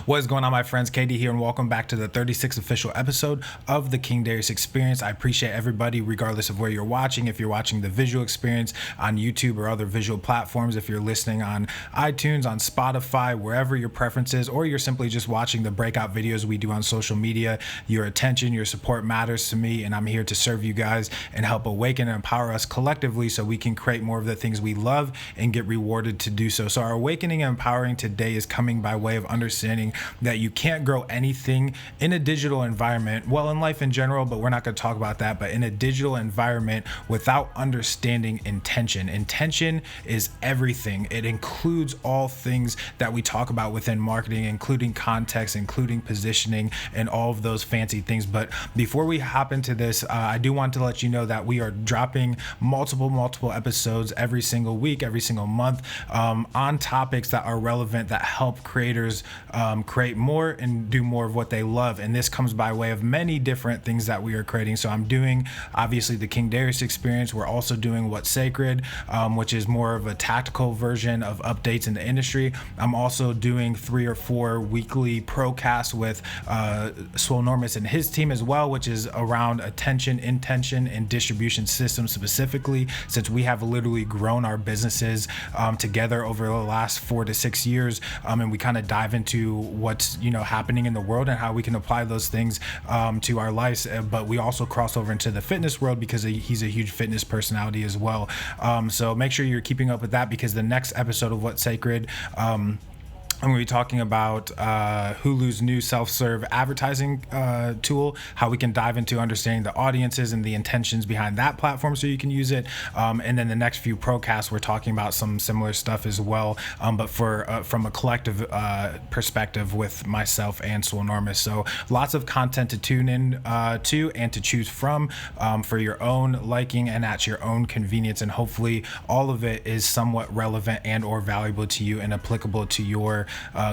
What is going on, my friends? KDE here, and welcome back to the 36th official episode of the King Darius Experience. I appreciate everybody, regardless of where you're watching. If you're watching the visual experience on YouTube or other visual platforms, if you're listening on iTunes, on Spotify, wherever your preference is, or you're simply just watching the breakout videos we do on social media, your attention, your support matters to me, and I'm here to serve you guys and help awaken and empower us collectively so we can create more of the things we love and get rewarded to do so. So our awakening and empowering today is coming by way of understanding that you can't grow anything in a digital environment, well, in life in general, but we're not going to talk about that, but in a digital environment without understanding intention. Intention is everything. It includes all things that we talk about within marketing, including context, including positioning, and all of those fancy things. But before we hop into this, I do want to let you know that we are dropping multiple episodes every single week, every single month, on topics that are relevant, that help creators create more and do more of what they love. And this comes by way of many different things that we are creating. So I'm doing obviously the King Darius Experience. We're also doing What's Sacred, which is more of a tactical version of updates in the industry. I'm also doing 3 or 4 weekly procasts with Swonormus and his team as well, which is around attention, intention, and distribution systems specifically, since we have literally grown our businesses together over the last 4 to 6 years, and we kind of dive into what's happening in the world and how we can apply those things to our lives. But we also cross over into the fitness world because he's a huge fitness personality as well. So make sure you're keeping up with that, because the next episode of What's Sacred, I'm going to be talking about Hulu's new self-serve advertising tool, how we can dive into understanding the audiences and the intentions behind that platform so you can use it. And then the next few procasts, we're talking about some similar stuff as well, but from a collective perspective with myself and Swonormus. So lots of content to tune in to and to choose from for your own liking and at your own convenience. And hopefully all of it is somewhat relevant and or valuable to you and applicable to your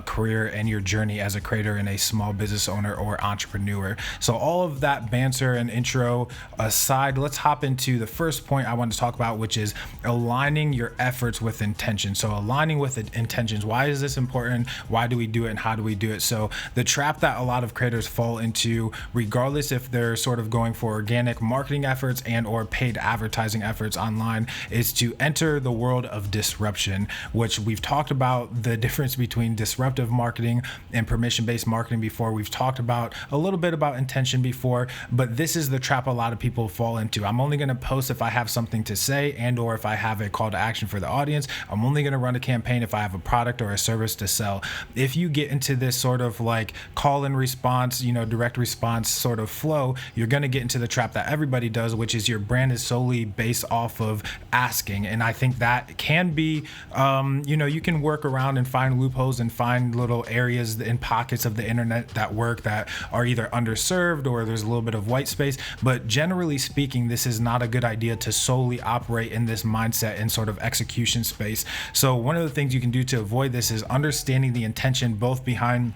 career and your journey as a creator and a small business owner or entrepreneur. So all of that banter and intro aside, let's hop into the first point I want to talk about, which is aligning your efforts with intention. So aligning with intentions. Why is this important? Why do we do it, and how do we do it? So the trap that a lot of creators fall into, regardless if they're sort of going for organic marketing efforts and or paid advertising efforts online, is to enter the world of disruption, which we've talked about the difference between disruptive marketing and permission-based marketing before. We've talked about a little bit about intention before, but this is the trap a lot of people fall into. I'm only going to post if I have something to say and or if I have a call to action for the audience. I'm only going to run a campaign if I have a product or a service to sell. If you get into this sort of like call and response, direct response sort of flow, you're going to get into the trap that everybody does, which is your brand is solely based off of asking. And I think that can be, you can work around and find loopholes and find little areas in pockets of the internet that work, that are either underserved or there's a little bit of white space. But generally speaking, this is not a good idea to solely operate in this mindset and sort of execution space. So one of the things you can do to avoid this is understanding the intention both behind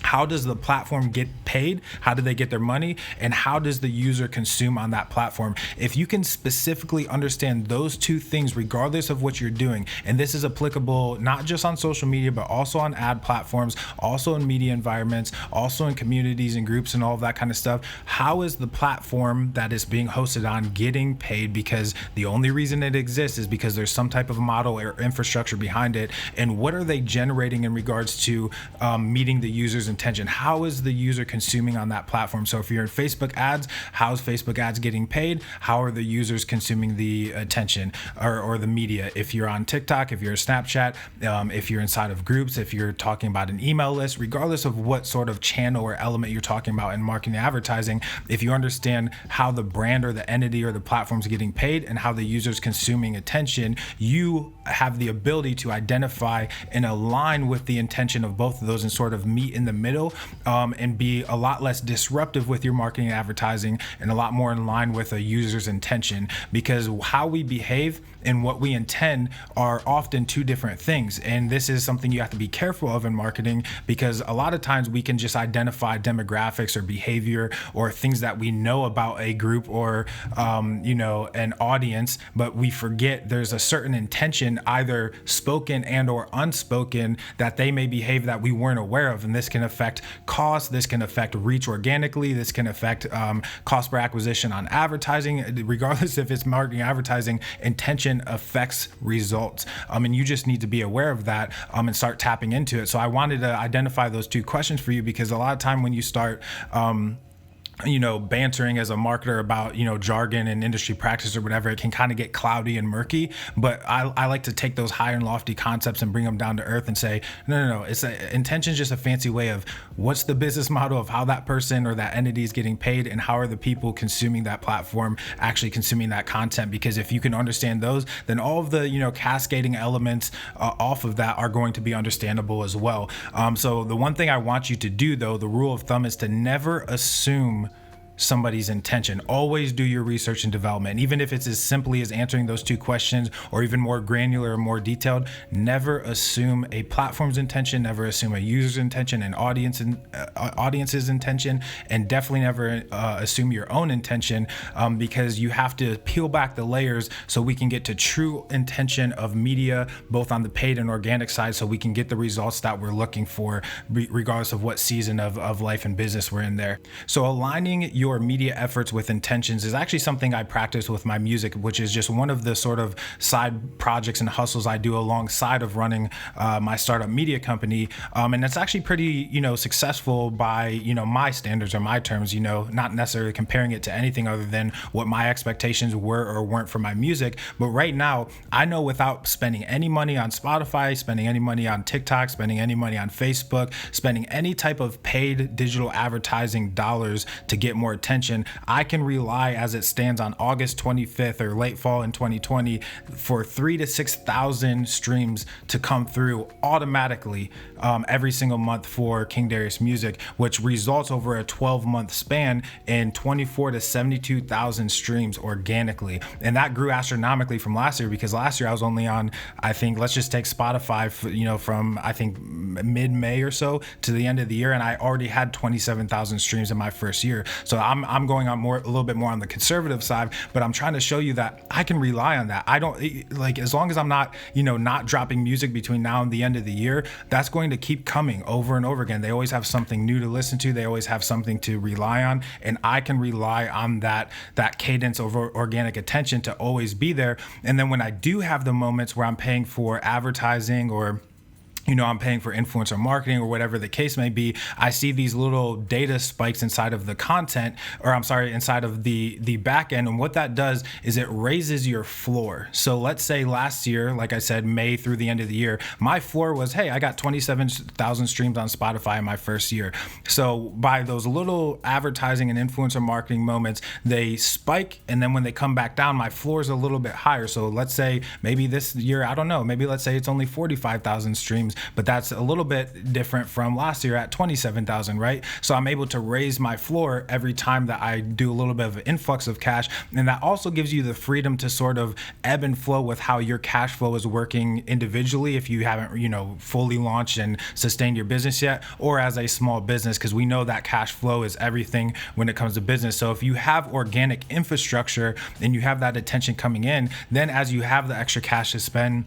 how does the platform get paid? How do they get their money? And how does the user consume on that platform? If you can specifically understand those two things, regardless of what you're doing, and this is applicable not just on social media, but also on ad platforms, also in media environments, also in communities and groups and all of that kind of stuff. How is the platform that is being hosted on getting paid? Because the only reason it exists is because there's some type of model or infrastructure behind it. And what are they generating in regards to meeting the user's intention? How is the user consuming on that platform? So if you're in Facebook ads, how's Facebook ads getting paid? How are the users consuming the attention or the media? If you're on TikTok, if you're a Snapchat, if you're inside of groups, if you're talking about an email list, regardless of what sort of channel or element you're talking about in marketing and advertising, if you understand how the brand or the entity or the platform is getting paid and how the user's consuming attention, you have the ability to identify and align with the intention of both of those and sort of meet in the middle, and be a lot less disruptive with your marketing and advertising, and a lot more in line with a user's intention, because how we behave and what we intend are often two different things. And this is something you have to be careful of in marketing, because a lot of times we can just identify demographics or behavior or things that we know about a group or an audience, but we forget there's a certain intention, either spoken and or unspoken, that they may behave that we weren't aware of. And this can affect cost, this can affect reach organically, this can affect cost per acquisition on advertising. Regardless if it's marketing or advertising, intention affects results, and you just need to be aware of that, and start tapping into it. So I wanted to identify those two questions for you, because a lot of time when you start bantering as a marketer about, jargon and industry practice or whatever, it can kind of get cloudy and murky. But I like to take those high and lofty concepts and bring them down to earth and say, no. Intention is just a fancy way of what's the business model of how that person or that entity is getting paid, and how are the people consuming that platform actually consuming that content. Because if you can understand those, then all of the, cascading elements off of that are going to be understandable as well. So the one thing I want you to do, though, the rule of thumb, is to never assume somebody's intention. Always do your research and development. Even if it's as simply as answering those two questions, or even more granular or more detailed, never assume a platform's intention, never assume a user's intention, an audience's intention, and definitely never assume your own intention, because you have to peel back the layers so we can get to true intention of media, both on the paid and organic side, so we can get the results that we're looking for, regardless of what season of life and business we're in there. So aligning your media efforts with intentions is actually something I practice with my music, which is just one of the sort of side projects and hustles I do alongside of running my startup media company. And it's actually pretty, successful by, my standards or my terms, not necessarily comparing it to anything other than what my expectations were or weren't for my music. But right now, I know without spending any money on Spotify, spending any money on TikTok, spending any money on Facebook, spending any type of paid digital advertising dollars to get more attention, I can rely, as it stands on August 25th or late fall in 2020, for 3,000 to 6,000 streams to come through automatically every single month for King Darius Music, which results over a 12-month span in 24 to 72,000 streams organically. And that grew astronomically from last year, because last year I was only on, I think, let's just take Spotify, from I think mid-May or so to the end of the year, and I already had 27,000 streams in my first year. So I'm going on a little bit more on the conservative side, but I'm trying to show you that I can rely on that. I don't as long as I'm not, not dropping music between now and the end of the year, that's going to keep coming over and over again. They always have something new to listen to. They always have something to rely on. And I can rely on that cadence of organic attention to always be there. And then when I do have the moments where I'm paying for advertising, or I'm paying for influencer marketing or whatever the case may be, I see these little data spikes inside of the content, inside of the back end. And what that does is it raises your floor. So let's say last year, like I said, May through the end of the year, my floor was, hey, I got 27,000 streams on Spotify in my first year. So by those little advertising and influencer marketing moments, they spike. And then when they come back down, my floor is a little bit higher. So let's say maybe this year, I don't know, maybe let's say it's only 45,000 streams. But that's a little bit different from last year at 27,000, right? So I'm able to raise my floor every time that I do a little bit of an influx of cash. And that also gives you the freedom to sort of ebb and flow with how your cash flow is working individually, if you haven't, fully launched and sustained your business yet, or as a small business, because we know that cash flow is everything when it comes to business. So if you have organic infrastructure and you have that attention coming in, then as you have the extra cash to spend,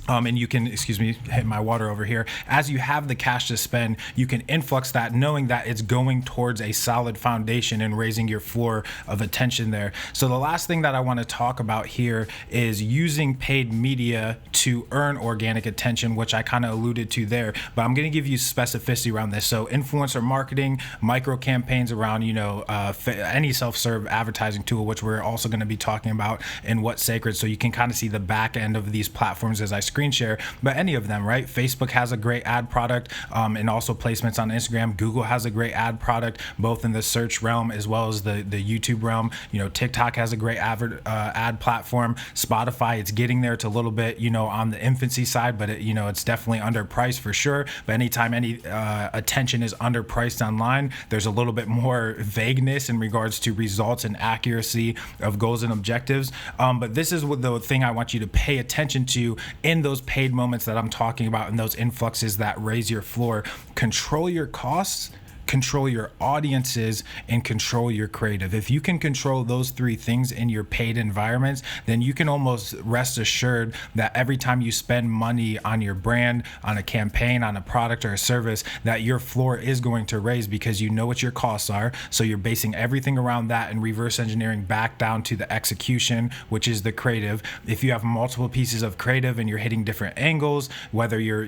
and you can, hit my water over here. As you have the cash to spend, you can influx that, knowing that it's going towards a solid foundation and raising your floor of attention there. So the last thing that I want to talk about here is using paid media to earn organic attention, which I kind of alluded to there, but I'm going to give you specificity around this. So influencer marketing, micro campaigns around, any self-serve advertising tool, which we're also going to be talking about in What's Sacred. So you can kind of see the back end of these platforms as I script screen share, but any of them, right? Facebook has a great ad product, and also placements on Instagram. Google has a great ad product, both in the search realm as well as the YouTube realm. TikTok has a great ad platform. Spotify, it's getting there. It's a little bit, on the infancy side, but it's definitely underpriced for sure. But anytime any attention is underpriced online, there's a little bit more vagueness in regards to results and accuracy of goals and objectives. But this is what the thing I want you to pay attention to in those paid moments that I'm talking about, and those influxes that raise your floor. Control your costs, control your audiences, and control your creative. If you can control those three things in your paid environments, then you can almost rest assured that every time you spend money on your brand, on a campaign, on a product or a service, that your floor is going to raise, because you know what your costs are. So you're basing everything around that and reverse engineering back down to the execution, which is the creative. If you have multiple pieces of creative and you're hitting different angles, whether you're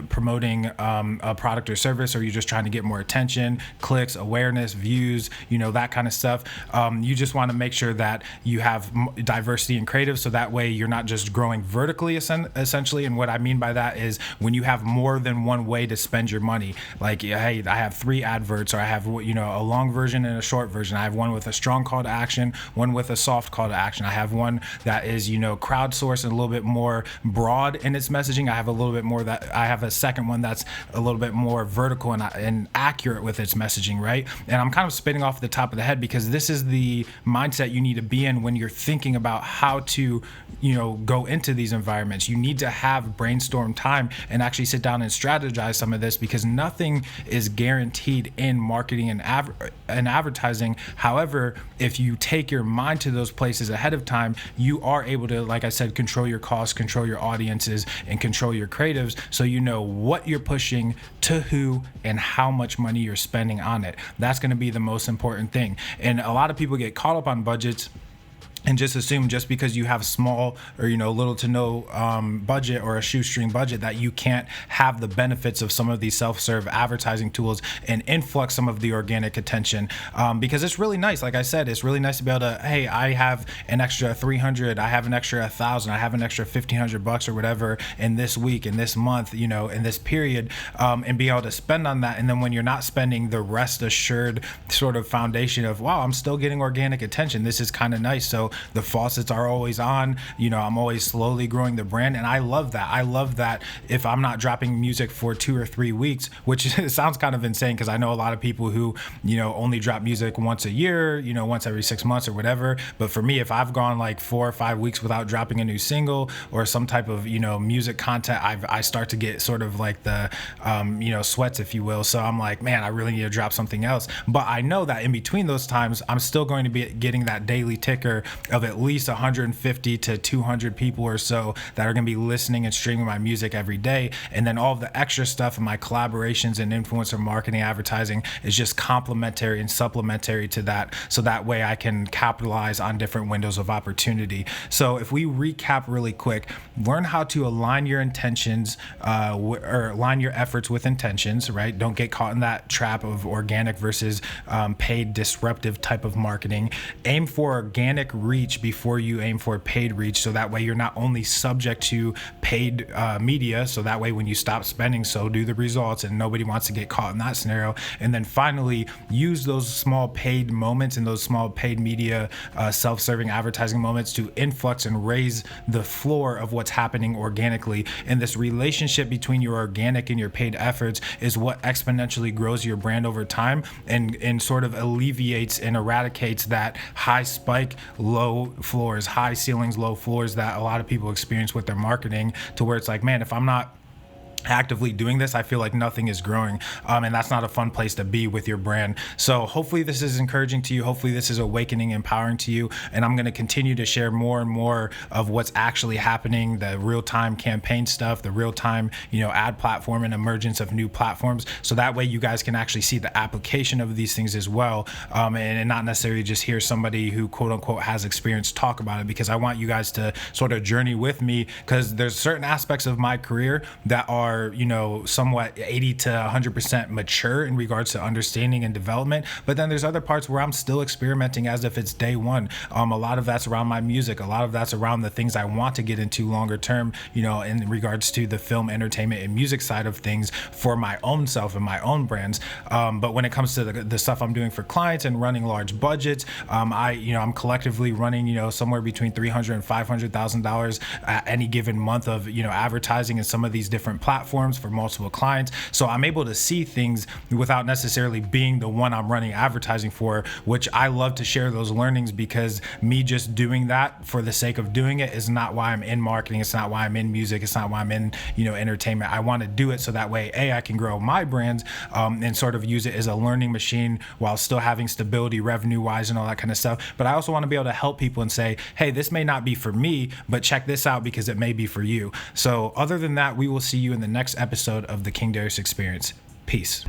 promoting a product or service, or you're just trying to get more attention, clicks, awareness, views, that kind of stuff. You just want to make sure that you have diversity in creative, so that way you're not just growing vertically, essentially. And what I mean by that is when you have more than one way to spend your money. Like, hey, I have 3 adverts, or I have a long version and a short version. I have one with a strong call to action, one with a soft call to action. I have one that is crowdsourced and a little bit more broad in its messaging. I have a second one that's a little bit more vertical and accurate with its messaging, right? And I'm kind of spitting off the top of the head, because this is the mindset you need to be in when you're thinking about how to, go into these environments. You need to have brainstorm time and actually sit down and strategize some of this, because nothing is guaranteed in marketing and advertising. However, if you take your mind to those places ahead of time, you are able to, like I said, control your costs, control your audiences, and control your creatives, so you know what you're pushing to who and how much money you're spending on it. That's going to be the most important thing. And a lot of people get caught up on budgets and just assume just because you have small or little to no budget or a shoestring budget, that you can't have the benefits of some of these self-serve advertising tools and influx some of the organic attention, because it's really nice. Like I said, it's really nice to be able to, hey, I have an extra 300, I have an extra 1,000, I have an extra $1,500 or whatever in this week, in this month, in this period, and be able to spend on that. And then when you're not spending, the rest assured sort of foundation of, wow, I'm still getting organic attention. This is kind of nice. So the faucets are always on. I'm always slowly growing the brand, and I love that. I love that if I'm not dropping music for 2 or 3 weeks, which sounds kind of insane, because I know a lot of people who only drop music once a year, once every 6 months or whatever. But for me, if I've gone like 4 or 5 weeks without dropping a new single or some type of music content, I start to get sort of like the sweats, if you will. So I'm like, man, I really need to drop something else. But I know that in between those times, I'm still going to be getting that daily ticker of at least 150 to 200 people or so that are going to be listening and streaming my music every day. And then all of the extra stuff and my collaborations and influencer marketing, advertising is just complementary and supplementary to that. So that way I can capitalize on different windows of opportunity. So if we recap really quick, learn how to align your intentions or align your efforts with intentions, right? Don't get caught in that trap of organic versus paid disruptive type of marketing. Aim for organic reach before you aim for paid reach, so that way you're not only subject to paid media, so that way when you stop spending, so do the results, and nobody wants to get caught in that scenario. And then finally, use those small paid moments and those small paid media self-serving advertising moments to influx and raise the floor of what's happening organically. And this relationship between your organic and your paid efforts is what exponentially grows your brand over time, and sort of alleviates and eradicates that high spike, low floors, high ceilings, low floors that a lot of people experience with their marketing, to where it's like, man, if I'm not actively doing this, I feel like nothing is growing, and that's not a fun place to be with your brand. So hopefully this is encouraging to you. Hopefully this is awakening, empowering to you, and I'm going to continue to share more and more of what's actually happening, the real-time campaign stuff, the real-time ad platform and emergence of new platforms, so that way you guys can actually see the application of these things as well, and not necessarily just hear somebody who quote unquote has experience talk about it, because I want you guys to sort of journey with me, because there's certain aspects of my career that are are, somewhat 80 to 100% mature in regards to understanding and development. But then there's other parts where I'm still experimenting as if it's day one. A lot of that's around my music. A lot of that's around the things I want to get into longer term, in regards to the film, entertainment, and music side of things for my own self and my own brands. But when it comes to the stuff I'm doing for clients and running large budgets, I'm collectively running, somewhere between $300,000 and $500,000 at any given month of, advertising in some of these different platforms for multiple clients. So I'm able to see things without necessarily being the one I'm running advertising for, which I love to share those learnings, because me just doing that for the sake of doing it is not why I'm in marketing. It's not why I'm in music. It's not why I'm in, entertainment. I want to do it so that way, I can grow my brands and sort of use it as a learning machine while still having stability revenue wise and all that kind of stuff. But I also want to be able to help people and say, hey, this may not be for me, but check this out because it may be for you. So other than that, we will see you in the next episode of the King Darius Experience. Peace.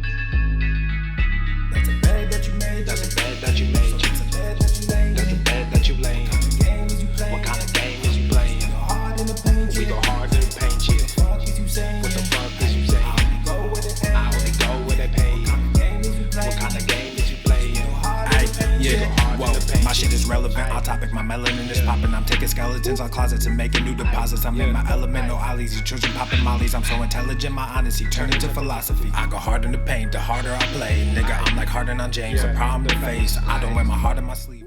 That's a bed that you made. That's a bed that you made. That's a bed that you laid. That's a bed that you laid. What kind of game is you playing? We go hard in the paint. We go hard in the paint. Yeah. What the fuck is you saying? I only go where they pay. What kind of game is you playing? Whoa, my shit is relevant. On topic, my melanin is popping. I'm taking skeletons on closets and making new deposits. I'm in my element, no ollies. You children popping mollies. I'm so intelligent, my honesty turned into philosophy. I go hard in the paint, the harder I play. Nigga, I'm like Harden on James. A problem to face. I don't wear my heart in my sleeve.